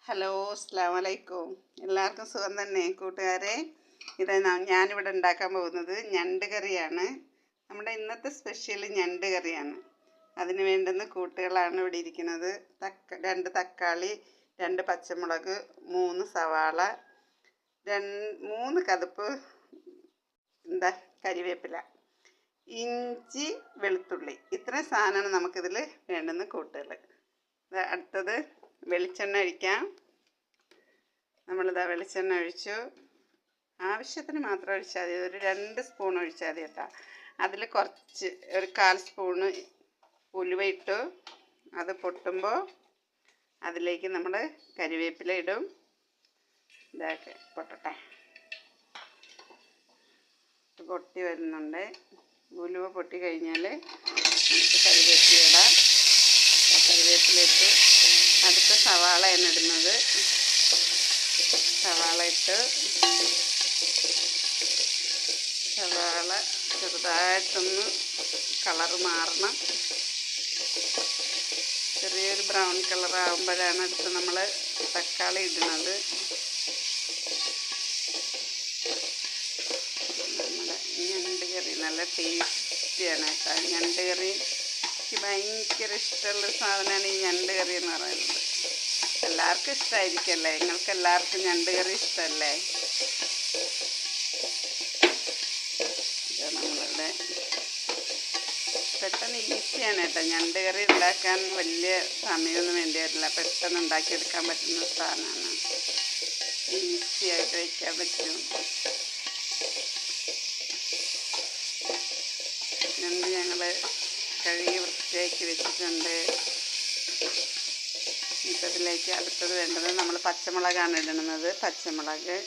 Hello, അസ്സലാമു അലൈക്കും. എല്ലാവർക്കും സുഖം തന്നെ കൂട്ടുകാരെ. ഞാനിവിടെ ഉണ്ടാക്കാൻ പോകുന്നത് ഞണ്ട് കറിയാണ്. നമ്മുടെ ഇന്നത്തെ സ്പെഷ്യൽ ഞണ്ട് കറിയാണ്. അതിന് വേണ്ടുന്ന കൂട്ടുകളാണ് ഇവിടെ ഇരിക്കുന്നത്. 2 തക്കാളി, 2 പച്ചമുളക്, 3 സവാള, 3 കതുപ്പ് കരിവേപ്പില, ഇഞ്ചി, വെളുത്തുള്ളി. ഇത്രയും സാധനമാണ് നമുക്കിതിൽ വേണ്ടുന്ന കൂട്ടുകൾ. അടുത്തത് വെളിച്ചെണ്ണ ഒഴിക്കാം. വെളിച്ചെണ്ണ ഒഴിച്ചു. ആവശ്യത്തിന് മാത്രം ഒഴിച്ചാൽ മതി. ഒരു 2 സ്പൂൺ ഒഴിച്ചാൽ മതി കേട്ടോ. അതിൽ കുറച്ച് ഒരു 1/4 സ്പൂണ് ഉലുവ ഇട്ടു. അത് പൊട്ടുമ്പോൾ അതിലേക്ക് നമ്മൾ കരിവേപ്പില ഇടും. ഇതൊക്കെ പൊട്ടട്ടെ. പൊട്ടി വരുന്നുണ്ട്. ഉലുവ പൊട്ടി കഴിഞ്ഞാൽ നമുക്ക് കരിവേപ്പില ഇടാം. കരിവേപ്പില ഇട്ട് അടുത്ത സവാളയാണ് ഇടുന്നത്. സവാള ഇട്ട് സവാള ചെറുതായിട്ടൊന്ന് കളറ് മാറണം. ചെറിയൊരു ബ്രൗൺ കളറാകുമ്പോഴാണ് അടുത്ത് നമ്മൾ തക്കാളി ഇടുന്നത്. നമ്മുടെ ഞണ്ട് കറി നല്ല ടേസ്റ്റിയാണ് കേട്ടോ. ഞണ്ട് കറി എനിക്ക് ഭയങ്കര ഇഷ്ടമുള്ളൊരു സാധനമാണ് ഈ ഞണ്ട് കറി എന്ന് പറയുന്നത്. എല്ലാവർക്കും ഇഷ്ടമായിരിക്കല്ലേ? നിങ്ങൾക്ക് എല്ലാവർക്കും ഞണ്ട് കറി ഇഷ്ടമല്ലേ? ഇത് നമ്മളുടെ പെട്ടെന്ന് ഈസിയാണ് കേട്ടോ. ഞണ്ട് കറി ഉണ്ടാക്കാൻ വലിയ സമയമൊന്നും വേണ്ടി വരില്ല. പെട്ടെന്ന് ഉണ്ടാക്കിയെടുക്കാൻ പറ്റുന്ന സാധനമാണ്. ഈസി ആയിട്ട് വയ്ക്കാൻ പറ്റും. ഞണ്ട് ഞങ്ങൾ കഴുകി വൃത്തിയാക്കി വെച്ചിട്ടുണ്ട്. ഇതിലേക്ക് അടുത്തത് വേണ്ടത് നമ്മൾ പച്ചമുളകാണ് ഇടുന്നത്. പച്ചമുളക്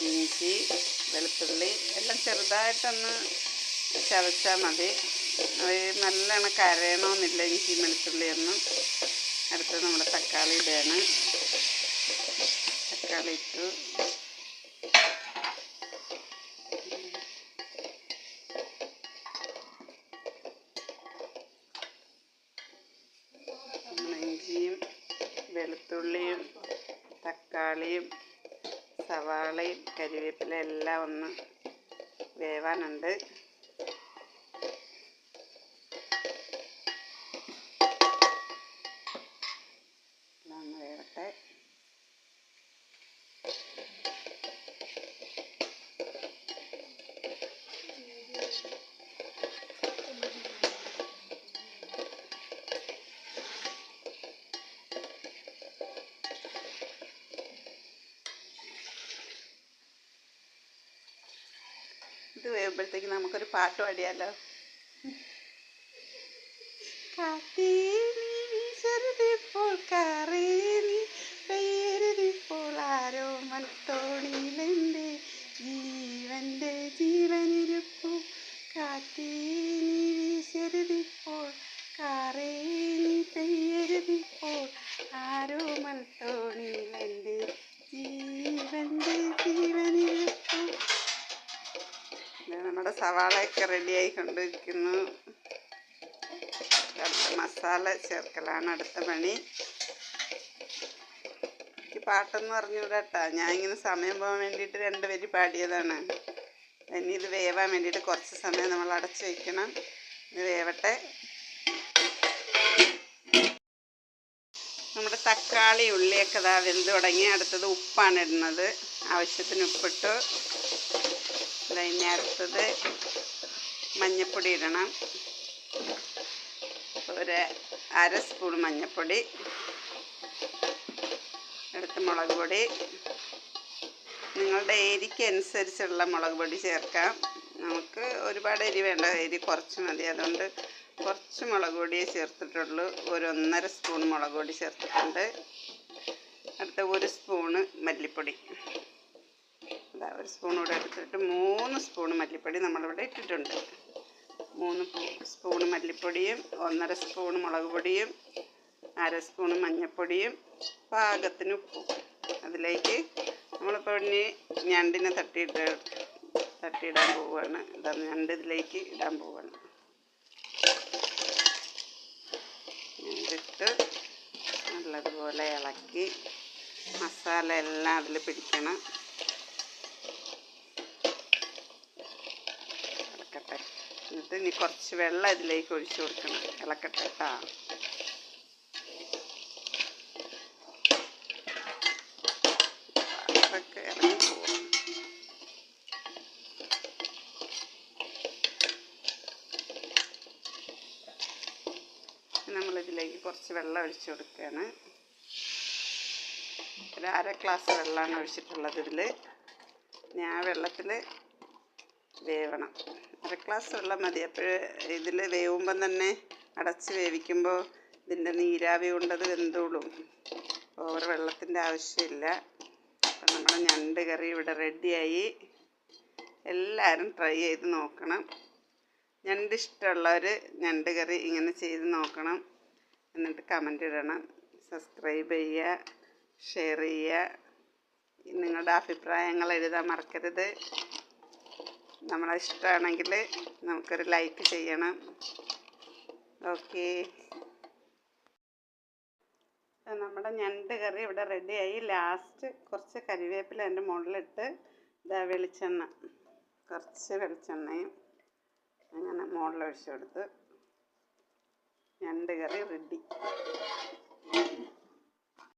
ഇഞ്ചി, വെളുത്തുള്ളി എല്ലാം ചെറുതായിട്ടൊന്ന് ചതച്ചാൽ മതി. അത് നല്ലോണം കരയണമെന്നില്ല ഇഞ്ചിയും വെളുത്തുള്ളിയൊന്നും. അടുത്തത് നമ്മുടെ തക്കാളി ഇടുകയാണ്. തക്കാളി ഇട്ടു. ഇഞ്ചിയും വെളുത്തുള്ളിയും തക്കാളിയും സവാളയും കരിവേപ്പില എല്ലാം ഒന്ന് വേവാനുണ്ട്. വേവട്ടെ. ഇത് വേവുമ്പോഴത്തേക്ക് നമുക്കൊരു പാട്ട് പാടിയാലോ? കാത്തിപ്പോൾ കറേനി പെയ്യരുതിപ്പോൾ ആരോ മൽത്തോണിയിലെൻ്റെ ജീവൻ്റെ ജീവനിരുപ്പു. കാത്തിനി വീശരുതിപ്പോൾ കറേനി പെയ്യരുതിപ്പോൾ ആരോ മൽത്തോണിയിലെൻ്റെ ജീവൻ്റെ ജീവനിരുപ്പു. നമ്മുടെ സവാളയൊക്കെ റെഡിയായി കൊണ്ടിരിക്കുന്നു. അടുത്ത മസാല ചേർക്കലാണ് അടുത്ത പണി. എനിക്ക് പാട്ടൊന്നും അറിഞ്ഞൂടാ കേട്ടോ. ഞാൻ ഇങ്ങനെ സമയം പോകാൻ വേണ്ടിയിട്ട് 2 വരി പാടിയതാണ്. ഇനി ഇത് വേവാൻ വേണ്ടിയിട്ട് കുറച്ച് സമയം നമ്മൾ അടച്ചു വയ്ക്കണം. ഇത് വേവട്ടെ. നമ്മുടെ തക്കാളി ഉള്ളിയൊക്കെ വെന്ത് തുടങ്ങി. അടുത്തത് ഉപ്പാണ് ഇടുന്നത്. ആവശ്യത്തിന് ഉപ്പിട്ടു. ഇനി അടുത്തത് മഞ്ഞൾപ്പൊടി ഇടണം. ഒരു 1/2 സ്പൂൺ മഞ്ഞൾപ്പൊടി. അടുത്ത് മുളക് പൊടി. നിങ്ങളുടെ എരിക്ക് അനുസരിച്ചുള്ള മുളക് പൊടി ചേർക്കാം. നമുക്ക് ഒരുപാട് എരി വേണ്ട, എരി കുറച്ച് മതി. അതുകൊണ്ട് കുറച്ച് മുളക് പൊടിയേ ചേർത്തിട്ടുള്ളൂ. ഒരു 1.5 സ്പൂൺ മുളക് പൊടി ചേർത്തിട്ടുണ്ട്. അടുത്ത 1 സ്പൂണ് മല്ലിപ്പൊടി. 1 സ്പൂൺ കൂടെ എടുത്തിട്ട് 3 സ്പൂൺ മല്ലിപ്പൊടി നമ്മളിവിടെ ഇട്ടിട്ടുണ്ട്. 3 സ്പൂൺ മല്ലിപ്പൊടിയും 1.5 സ്പൂൺ മുളക് പൊടിയും 1/2 സ്പൂൺ മഞ്ഞൾപ്പൊടിയും പാകത്തിന് ഉപ്പും. അത് ഇതിലേക്ക് നമ്മളിപ്പോൾ ഇനി ഞണ്ടിനെ തട്ടിയിടാൻ പോവുകയാണ്. ഞണ്ട് ഇതിലേക്ക് ഇടാൻ പോവുകയാണ്. ഞണ്ടിട്ട് നല്ലതുപോലെ ഇളക്കി മസാല എല്ലാം അതിൽ പിടിക്കണം. ഇളക്കട്ടെ. എന്നിട്ട് ഇനി കുറച്ച് വെള്ളം ഇതിലേക്ക് ഒഴിച്ചു കൊടുക്കണം. ഇളക്കട്ടെ കേട്ടോ. അതൊക്കെ ഇറങ്ങി പോകും. നമ്മളിതിലേക്ക് കുറച്ച് വെള്ളം ഒഴിച്ചു കൊടുക്കുകയാണ്. ഒരു അര ഗ്ലാസ് വെള്ളമാണ് ഒഴിച്ചിട്ടുള്ളത് ഇതിൽ. ഇനി ആ വെള്ളത്തിൽ വേവണം. അര ഗ്ലാസ് വെള്ളം മതി. അപ്പോൾ ഇതിൽ വേവുമ്പം തന്നെ അടച്ച് വേവിക്കുമ്പോൾ ഇതിൻ്റെ നീരാവി കൊണ്ടത് വെന്തോളും. ഓവർ വെള്ളത്തിൻ്റെ ആവശ്യമില്ല. അപ്പം നമ്മുടെ ഞണ്ട് കറി ഇവിടെ റെഡിയായി. എല്ലാവരും ട്രൈ ചെയ്ത് നോക്കണം. ഞണ്ട് ഇഷ്ടമുള്ളവർ ഞണ്ട് കറി ഇങ്ങനെ ചെയ്ത് നോക്കണം. എന്നിട്ട് കമൻ്റ് ഇടണം. സബ്സ്ക്രൈബ് ചെയ്യുക, ഷെയർ ചെയ്യുക. നിങ്ങളുടെ അഭിപ്രായങ്ങൾ എഴുതാൻ മറക്കരുത്. നമ്മളെ ഇഷ്ടമാണെങ്കിൽ നമുക്കൊരു ലൈക്ക് ചെയ്യണം. ഓക്കേ. നമ്മുടെ ഞണ്ട് കറി ഇവിടെ റെഡിയായി. ലാസ്റ്റ് കുറച്ച് കരിവേപ്പില അതിൻ്റെ മുകളിലിട്ട് വെളിച്ചെണ്ണ, കുറച്ച് വെളിച്ചെണ്ണയും അങ്ങനെ മുകളിൽ ഒഴിച്ചു കൊടുത്ത് ഞണ്ട് കറി റെഡി.